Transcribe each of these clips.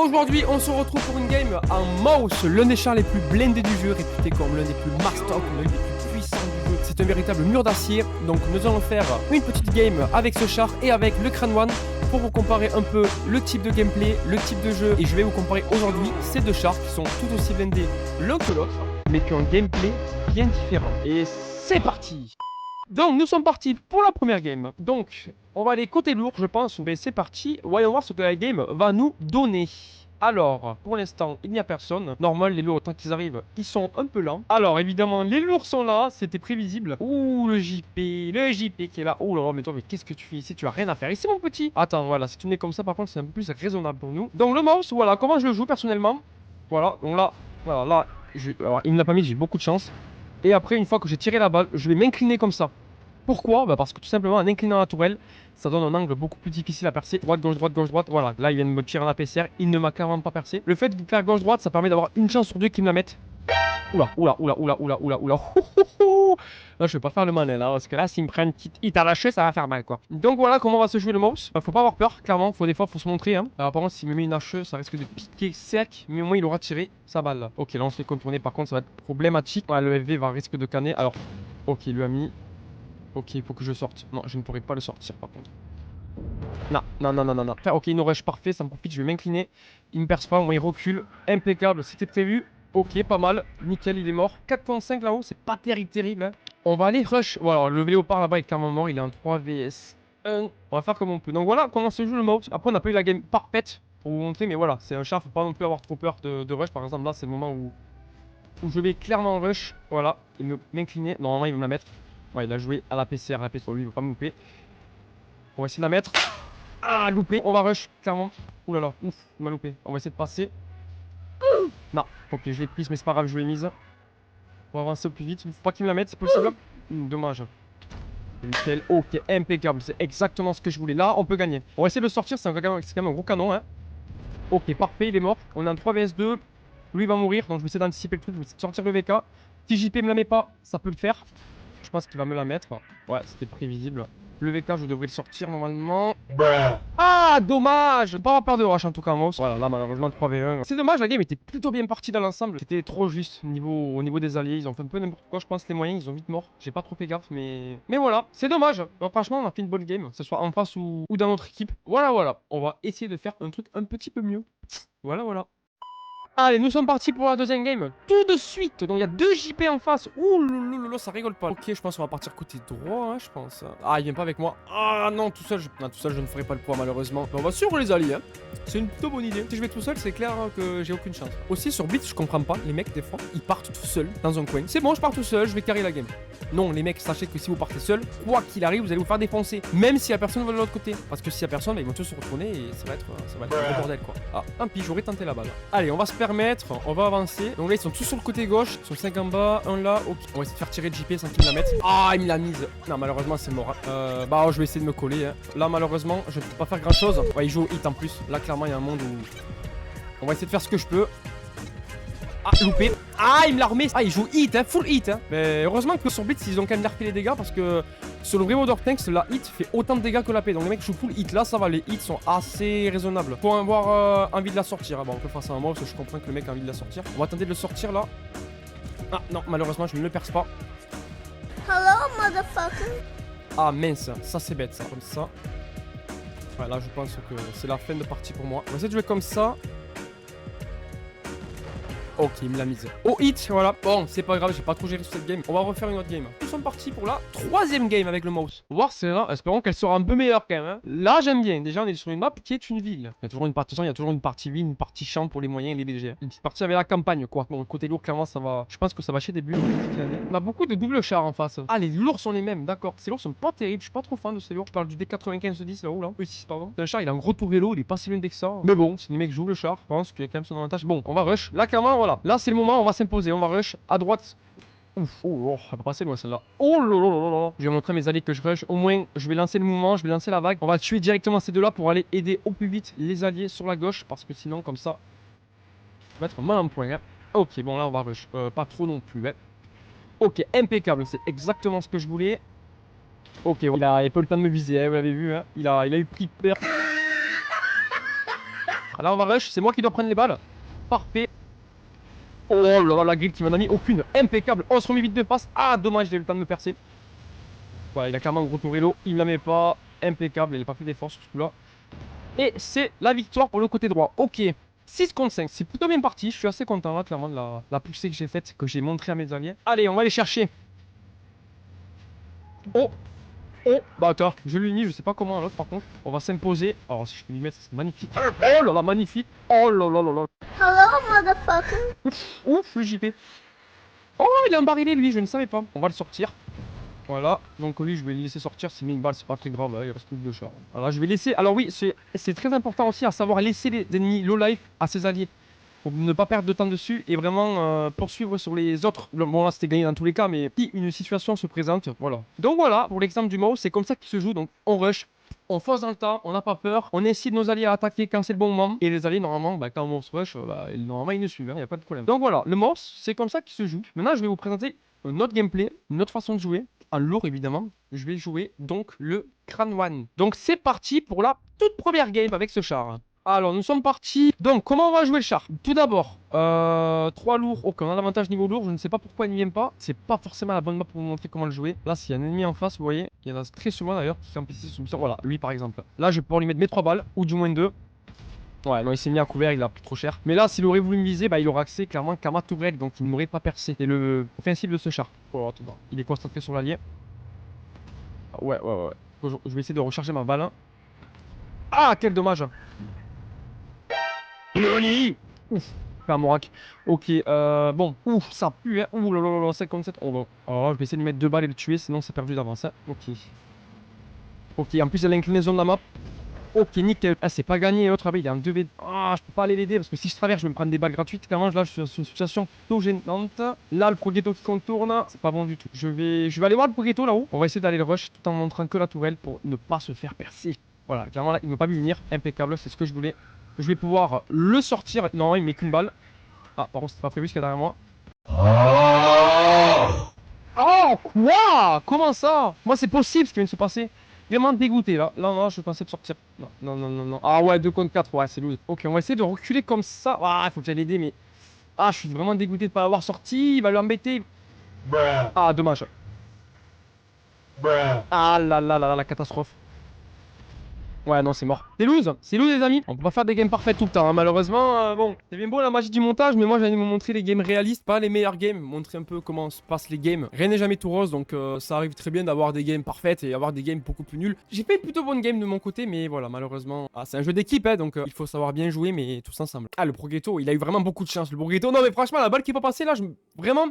aujourd'hui, on se retrouve pour une game en mouse, l'un des chars les plus blindés du jeu, réputé comme l'un des plus mastoc, l'un des plus puissants du jeu. C'est un véritable mur d'acier, donc nous allons faire une petite game avec ce char et avec le Crane One pour vous comparer un peu le type de gameplay, le type de jeu. Et je vais vous comparer aujourd'hui ces deux chars qui sont tout aussi blindés l'un que l'autre, mais qui ont un gameplay bien différent. Et c'est parti! Donc nous sommes partis pour la première game. Donc on va aller côté lourd je pense, mais c'est parti. Voyons voir ce que la game va nous donner. Alors, pour l'instant, il n'y a personne. Normal, les lourds, tant qu'ils arrivent, ils sont un peu lents. Alors, évidemment, les lourds sont là, c'était prévisible. Ouh, le JP qui est là. Oh là là, mais toi, mais qu'est-ce que tu fais ici? Tu as rien à faire ici, mon petit. Attends, voilà, si tu n'es comme ça, par contre, c'est un peu plus raisonnable pour nous. Donc, le mouse, voilà, comment je le joue personnellement. Voilà, donc là, voilà, là, alors, il ne l'a pas mis, j'ai beaucoup de chance. Et après, une fois que j'ai tiré la balle, je vais m'incliner comme ça. Pourquoi? Bah parce que tout simplement, en inclinant la tourelle, ça donne un angle beaucoup plus difficile à percer. Droite, gauche, droite, gauche, droite. Voilà, là, il vient de me tirer un APCR. Il ne m'a clairement pas percé. Le fait de faire gauche-droite, ça permet d'avoir une chance sur deux qu'il me la mette. Oula, oula, oula, oula, oula, oula, oula. Là, je vais pas faire le malin, là, parce que là, s'il me prend une petite hit à lâcher, ça va faire mal, quoi. Donc voilà comment va se jouer le mouse. Faut pas avoir peur, clairement. Des fois, faut se montrer, hein. Alors, par contre, s'il me met une hacheuse, ça risque de piquer sec, mais au moins, il aura tiré sa balle, là. Ok, là, on se fait contourner. Par contre, ça va être problématique. Ouais, le FV va risque de canner. Alors, ok, il lui a mis. Ok, il faut que je sorte. Non, je ne pourrai pas le sortir par contre. Non, non, non, non, non, non. Ok, il nous rush parfait, ça me profite, je vais m'incliner. Il me perce pas, moi il recule. Impeccable, c'était prévu. Ok, pas mal. Nickel, il est mort. 4.5 là-haut, c'est pas terrible, hein. On va aller rush. Voilà, le léopard là-bas est clairement mort, il est en 3 vs 1. On va faire comme on peut. Donc voilà comment se joue le mouse. Après, on n'a pas eu la game parfaite pour vous montrer, mais voilà, c'est un char, faut pas non plus avoir trop peur de rush. Par exemple, là, c'est le moment où je vais clairement rush. Voilà, il me m'incliner. Normalement, il va me la mettre. Ouais, il a joué à la PCR, la PCR, lui, il veut pas me louper. On va essayer de la mettre. Ah, loupé. On va rush, clairement. Ouh là là, ouf, il m'a loupé. On va essayer de passer. Non, ok, je l'ai prise, mais c'est pas grave, je l'ai mise. On va avancer au plus vite. Il faut pas qu'il me la mette, c'est possible. Dommage. Nickel, ok, impeccable. C'est exactement ce que je voulais. Là, on peut gagner. On va essayer de le sortir, c'est quand même un gros canon, hein. Ok, parfait, il est mort. On est en 3 vs 2. Lui, il va mourir, donc je vais essayer d'anticiper le truc. Je vais essayer de sortir le VK. Si JP me la met pas, ça peut le faire. Je pense qu'il va me la mettre. Ouais, c'était prévisible. Le VK, je devrais le sortir normalement. Ah, dommage! Pas avoir peur de rush en tout cas, mouse. Voilà, là, malheureusement, 3v1. C'est dommage, la game était plutôt bien partie dans l'ensemble. C'était trop juste au niveau des alliés. Ils ont fait un peu n'importe quoi. Je pense les moyens, ils ont vite mort. J'ai pas trop fait gaffe, mais voilà. C'est dommage. Donc, franchement, on a fait une bonne game, que ce soit en face ou dans notre équipe. Voilà, voilà. On va essayer de faire un truc un petit peu mieux. Voilà, voilà. Allez, nous sommes partis pour la deuxième game. Tout de suite. Donc, il y a 2 JP en face. Ouh, lolo, ça rigole pas. Ok, je pense qu'on va partir côté droit, hein, je pense. Ah, il vient pas avec moi. Ah, non, tout seul, non, tout seul, je ne ferai pas le poids, malheureusement. Mais on va suivre les alliés, hein. C'est une plutôt bonne idée. Si je vais tout seul, c'est clair hein, que j'ai aucune chance. Aussi, sur Blitz, je comprends pas. Les mecs, des fois, ils partent tout seuls dans un coin. C'est bon, je pars tout seul, je vais carrer la game. Non, les mecs, sachez que si vous partez seul, quoi qu'il arrive, vous allez vous faire défoncer. Même s'il y a personne de l'autre côté. Parce que s'il y a personne, bah, ils vont tous se retourner et ça va être un gros bordel, quoi. Ah, tant pis, j'aurais tenté la balle. Allez, on va se permettre, on va avancer. Donc là, ils sont tous sur le côté gauche. Ils sont 5 en bas, 1 là. Ok, on va essayer de faire tirer JP sans qu'il me la mette. Ah, il me l'a mise. Non, malheureusement, c'est mort. Bah, je vais essayer de me coller. Hein. Là, malheureusement, je ne peux pas faire grand chose. Ouais, il joue au hit en plus. Là, clairement, il y a un monde où on va essayer de faire ce que je peux. Ah, loupé. Ah, il me l'a remis. Ah, il joue hit, hein, full hit. Hein. Mais heureusement que sur Blitz, ils ont quand même nerfé les dégâts parce que sur le vrai Mode Tanks, la hit fait autant de dégâts que la paix. Donc les mecs jouent full hit. Là, ça va, les hits sont assez raisonnables. Faut avoir envie de la sortir. Bon, on peut faire ça à moi parce que je comprends que le mec a envie de la sortir. On va tenter de le sortir là. Ah, non, malheureusement, je ne le perce pas. Hello, motherfucker. Ah, mince, ça c'est bête, ça, comme ça. Ouais, là, je pense que c'est la fin de partie pour moi. On va essayer de jouer comme ça. Ok, il me l'a mise. Au hit, voilà. Bon, c'est pas grave, j'ai pas trop géré sur cette game. On va refaire une autre game. Nous sommes partis pour la 3e game avec le mouse. On va voir, c'est là. Espérons qu'elle sera un peu meilleure quand même. Hein. Là, j'aime bien. Déjà, on est sur une map qui est une ville. Il y a toujours une partie, il y a toujours une partie ville, une partie champ pour les moyens et les légers. Une petite partie avec la campagne, quoi. Bon, côté lourd, clairement, ça va. Je pense que ça va chez début. On a beaucoup de double chars en face. Ah, les lourds sont les mêmes, d'accord. Ces lourds sont pas terribles. Je suis pas trop fan de ces lourds. Je parle du D95-10 là-haut, là. E6, pardon. C'est un char, il a un gros tourello. Il est pas si loin que ça. Mais bon, si les mecs jouent le char, je pense qu'il y a quand même son avantage. Bon, on va rush. Là, clairement, voilà. Là, c'est le moment. On va s'imposer, on va rush à droite. Ouf, oh, elle va passer loin celle-là. Oh là là là là. Je vais montrer mes alliés que je rush. Au moins, je vais lancer le mouvement, je vais lancer la vague. On va tuer directement ces deux-là pour aller aider au plus vite les alliés sur la gauche. Parce que sinon, comme ça, ça va être mal en point. Hein. Ok, bon là, on va rush. Pas trop non plus. Hein. Ok, impeccable. C'est exactement ce que je voulais. Ok, il a pas eu le temps de me viser, hein, vous l'avez vu. Hein. Il a eu pris peur. Là, on va rush. C'est moi qui dois prendre les balles. Parfait. Oh là là, la grille qui m'en a mis aucune. Impeccable. On se remet vite de passe. Ah, dommage, j'ai eu le temps de me percer. Voilà, il a clairement gros tourello. Il ne la met pas. Impeccable. Il n'a pas fait d'effort sur ce coup-là. Et c'est la victoire pour le côté droit. Ok. 6 contre 5. C'est plutôt bien parti. Je suis assez content là, clairement, de la poussée que j'ai faite, que j'ai montré à mes alliés. Allez, on va aller chercher. Oh. Oh, bah attends, je lui mis, je sais pas comment l'autre par contre. On va s'imposer. Alors si je peux lui mettre, c'est magnifique. Oh là là, magnifique. Oh là là là là. Hello, motherfucker. Ouf, le JP. Oh, il est embarilé lui, je ne savais pas. On va le sortir. Voilà, donc lui je vais le laisser sortir, c'est mis une balle, c'est pas très grave, il reste plus de char. Voilà, je vais laisser. Alors oui, c'est très important aussi à savoir laisser les ennemis low life à ses alliés. Pour ne pas perdre de temps dessus et vraiment poursuivre sur les autres. Bon là c'était gagné dans tous les cas, mais si une situation se présente, voilà. Donc voilà, pour l'exemple du mouse, c'est comme ça qu'il se joue. Donc on rush, on fonce dans le temps, on n'a pas peur, on incite nos alliés à attaquer quand c'est le bon moment. Et les alliés normalement, bah, quand on se rush, normalement ils nous suivent, il n'y a pas de problème. Donc voilà, le mouse, c'est comme ça qu'il se joue. Maintenant je vais vous présenter notre gameplay, notre façon de jouer. En lourd évidemment, je vais jouer donc le Crane One. Donc c'est parti pour la toute première game avec ce char. Alors, nous sommes partis. Donc, comment on va jouer le char? Tout d'abord, 3 lourds. Ok, on a l'avantage niveau lourd. Je ne sais pas pourquoi il ne vient pas. C'est pas forcément la bonne map pour vous montrer comment le jouer. Là, s'il y a un ennemi en face, vous voyez, il y en a très souvent d'ailleurs qui sont PC sous mission. Voilà, lui par exemple. Là, je vais pouvoir lui mettre mes 3 balles, ou du moins 2. Ouais, non, il s'est mis à couvert, il a pris trop cher. Mais là, s'il aurait voulu me viser, bah, il aurait accès clairement qu'à ma tourelle, donc il ne m'aurait pas percé. C'est le principe de ce char. Oh, attends, il est concentré sur l'allié. Ouais. Je vais essayer de recharger ma balle. Ah, quel dommage. Noni. Ouf, fait un morac. Ok, bon, ouf, ça pue, hein. Ouh là là là, 57. Oh, je vais essayer de lui mettre 2 balles et le tuer, sinon c'est perdu d'avance. Hein. Ok. Ok, en plus il y a l'inclinaison de la map. Ok, nickel. Ah, c'est pas gagné, l'autre, il est en 2v. Ah, je peux pas aller l'aider parce que si je traverse, je vais me prendre des balles gratuites. Clairement, là, je suis dans une situation plutôt gênante. Là, le Progretto qui contourne, c'est pas bon du tout. Je vais aller voir le Progretto là-haut. On va essayer d'aller le rush tout en montrant que la tourelle pour ne pas se faire percer. Voilà, clairement, là, il ne veut pas venir. Impeccable, c'est ce que je voulais. Je vais pouvoir le sortir. Non, il met qu'une balle. Ah, par contre, c'était pas prévu ce qu'il y a derrière moi. Oh, quoi? Comment ça? Moi, c'est possible ce qui vient de se passer. Vraiment dégoûté là. Là, je pensais de sortir. Non. Ah ouais, 2 contre 4. Ouais, c'est lourd. Ok, on va essayer de reculer comme ça. Ah, il faut que j'aille l'aider, mais. Ah, je suis vraiment dégoûté de ne pas l'avoir sorti. Il va l'embêter. Ah, dommage. Ah là là là, la catastrophe. Ouais, non, c'est mort. C'est loose les amis. On peut pas faire des games parfaites tout le temps, hein. Malheureusement, bon, c'est bien beau la magie du montage, mais moi j'allais vous montrer les games réalistes, pas les meilleurs games, montrer un peu comment se passent les games. Rien n'est jamais tout rose, donc ça arrive très bien d'avoir des games parfaites et avoir des games beaucoup plus nuls. J'ai fait une plutôt bonne game de mon côté, mais voilà, malheureusement, c'est un jeu d'équipe, hein, donc il faut savoir bien jouer, mais tous ensemble. Ah, le Progretto, il a eu vraiment beaucoup de chance, le Progretto. Non, mais franchement, la balle qui est pas passée là, vraiment.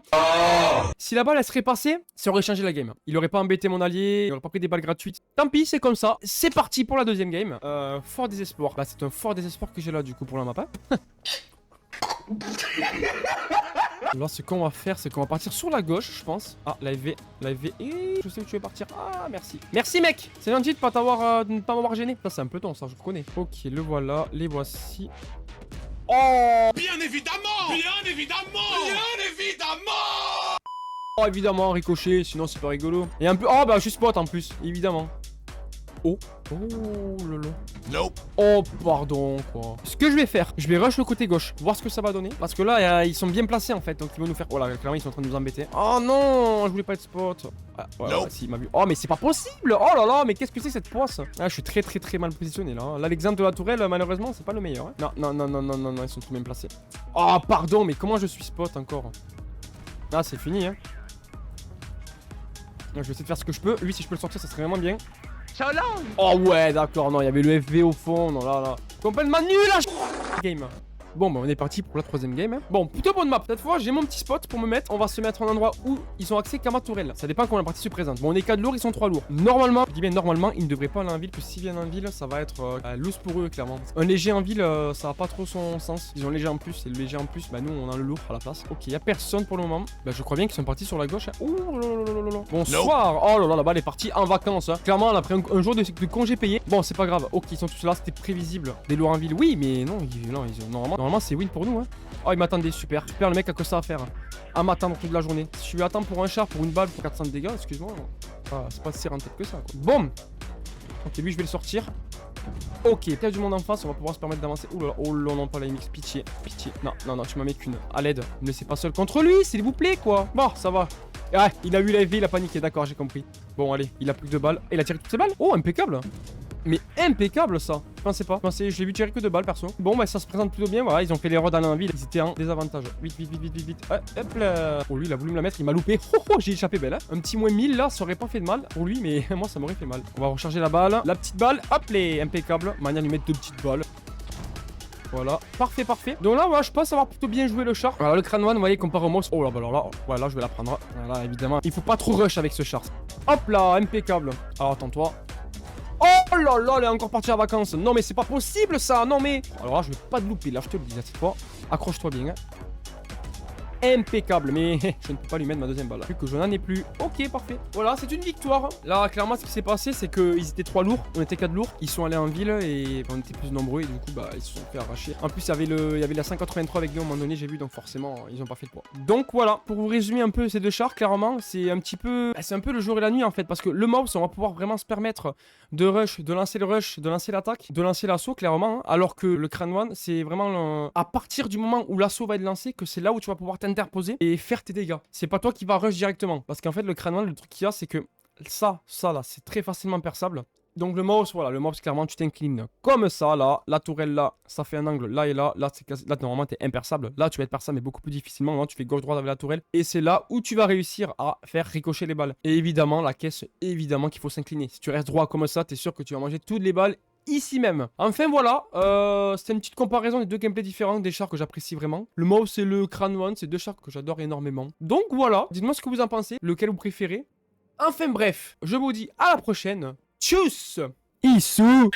Si la balle elle serait passée, ça aurait changé la game. Il aurait pas embêté mon allié, il aurait pas pris des balles gratuites. Tant pis, c'est comme ça. C'est parti pour la deuxième game. Fort désespoir. Bah, c'est un fort désespoir que j'ai là du coup pour la map. Hein. Alors, ce qu'on va faire, c'est qu'on va partir sur la gauche, je pense. Ah, la FV. Et je sais où tu veux partir. Ah, merci. Merci, mec. C'est gentil de ne pas m'avoir gêné. Ça, c'est un peloton, ça, je connais. Ok, le voilà. Les voici. Oh, bien évidemment. Oh, évidemment, ricochet, sinon c'est pas rigolo. Et un peu. Oh, bah, je suis spot en plus, évidemment. Oh lolo. Nope. Oh, pardon, quoi. Ce que je vais faire, je vais rush le côté gauche, voir ce que ça va donner. Parce que là, ils sont bien placés en fait, donc ils vont nous faire. Oh là, clairement, ils sont en train de nous embêter. Oh non, je voulais pas être spot. Ah, ouais, nope. Ouais, si, il m'a vu. Oh, mais c'est pas possible. Oh là là, mais qu'est-ce que c'est cette poisse? Ah, je suis très mal positionné là. Là, l'exemple de la tourelle, malheureusement, c'est pas le meilleur. Hein. Non, ils sont tout bien placés. Oh, pardon, mais comment je suis spot encore? Ah, c'est fini, hein. Je vais essayer de faire ce que je peux. Lui, si je peux le sortir, ça serait vraiment bien. Oh ouais, d'accord, non, il y avait le FV au fond, non, là. Complètement nul, là. Game. Bon, bah on est parti pour la troisième game. Hein. Bon, plutôt bonne map. Cette fois, j'ai mon petit spot pour me mettre. On va se mettre en endroit où ils ont accès qu'à ma tourelle. Ça dépend comment la partie se présente. Bon, on est 4 lourds, ils sont 3 lourds. Normalement, je dis bien normalement, ils ne devraient pas aller en ville. Parce que s'ils viennent en ville, ça va être loose pour eux, clairement. Un léger en ville, ça a pas trop son sens. Ils ont léger en plus, et le léger en plus, bah nous, on a le lourd à la place. Ok, il y a personne pour le moment. Bah, je crois bien qu'ils sont partis sur la gauche. Hein. Ouh là. Bonsoir. Oh là là, la balle est partie en vacances. Hein. Clairement, elle a pris un jour de congé payé. Bon, c'est pas grave. Ok, ils sont tous là, c'était prévisible. Des lourds en ville, oui, mais non, normalement c'est win pour nous. Hein. Oh, il m'attendait, super, le mec a que ça à faire. À m'attendre toute la journée. Si je lui attends pour un char, pour une balle, pour 400 de dégâts, excuse-moi. C'est pas si rentable que ça, quoi. Boum. Ok, lui, je vais le sortir. Ok, il y a du monde en face, on va pouvoir se permettre d'avancer. Oh là, non, pas la MX, pitié, pitié. Non, non, non, tu m'en mets qu'une. À l'aide, ne me laissez pas seul contre lui, s'il vous plaît, quoi. Bon, ça va. Ouais, il a eu la FV, il a paniqué, d'accord, j'ai compris. Bon, allez, il a plus que 2 balles. Et il a tiré toutes ses balles. Oh, impeccable. Mais impeccable, ça. Je pensais pas. Je l'ai vu tirer que 2 balles, perso. Bon, bah, ça se présente plutôt bien. Voilà, ils ont fait l'erreur d'aller en ville. Ils étaient en désavantage. Vite, vite, vite, vite, vite, vite. Ouais, hop là. Oh, lui, il a voulu me la mettre. Il m'a loupé. Oh, oh, j'ai échappé belle. Hein. Un petit moins 1000 là, ça aurait pas fait de mal pour lui, mais moi, ça m'aurait fait mal. On va recharger la balle. La petite balle. Hop, les impeccable. Manière de lui mettre 2 petites balles. Voilà, parfait, parfait. Donc là, ouais, je pense avoir plutôt bien joué le char. Voilà, le crâne one, vous voyez, comparé au mouse. Oh là, bah alors là, ouais, là, je vais la prendre. Voilà, évidemment. Il faut pas trop rush avec ce char. Hop là, impeccable. Alors, attends-toi. Oh là là, elle est encore partie en vacances. Non, mais c'est pas possible ça. Non, mais. Alors là, je vais pas te louper. Là, je te le dis, là, cette fois. Accroche-toi bien. Hein. Impeccable, mais je ne peux pas lui mettre ma deuxième balle. Vu que je n'en ai plus. Ok, parfait. Voilà, c'est une victoire. Là, clairement, ce qui s'est passé, c'est qu'ils étaient 3 lourds. On était 4 lourds. Ils sont allés en ville et on était plus nombreux. Et du coup, bah, ils se sont fait arracher. En plus, il y avait la 583 avec nous à un moment donné, j'ai vu. Donc, forcément, ils ont pas fait le poids. Donc, voilà. Pour vous résumer un peu ces deux chars, clairement, c'est un petit peu. C'est un peu le jour et la nuit en fait. Parce que le mouse, on va pouvoir vraiment se permettre de rush, de lancer le rush, de lancer l'attaque, de lancer l'assaut, clairement. Hein, alors que le Crane One, c'est vraiment à partir du moment où l'assaut va être lancé, que c'est là où tu vas pouvoir t'interposer et faire tes dégâts. C'est pas toi qui va rush directement. Parce qu'en fait, le Crane One, le truc qu'il y a, c'est que ça là, c'est très facilement perçable. Donc le mouse, voilà, le mouse, clairement, tu t'inclines comme ça, là. La tourelle, là, ça fait un angle là et là. Là, là normalement, t'es imperçable. Là, tu vas être perçable, mais beaucoup plus difficilement. Là, tu fais gauche-droite avec la tourelle. Et c'est là où tu vas réussir à faire ricocher les balles. Et évidemment, la caisse, évidemment qu'il faut s'incliner. Si tu restes droit comme ça, t'es sûr que tu vas manger toutes les balles ici même. Enfin voilà, c'était une petite comparaison des deux gameplays différents des chars que j'apprécie vraiment. Le mouse et le Crane One, c'est deux chars que j'adore énormément. Donc voilà, dites-moi ce que vous en pensez, lequel vous préférez. Enfin bref, je vous dis à la prochaine. Tchuss. Issou.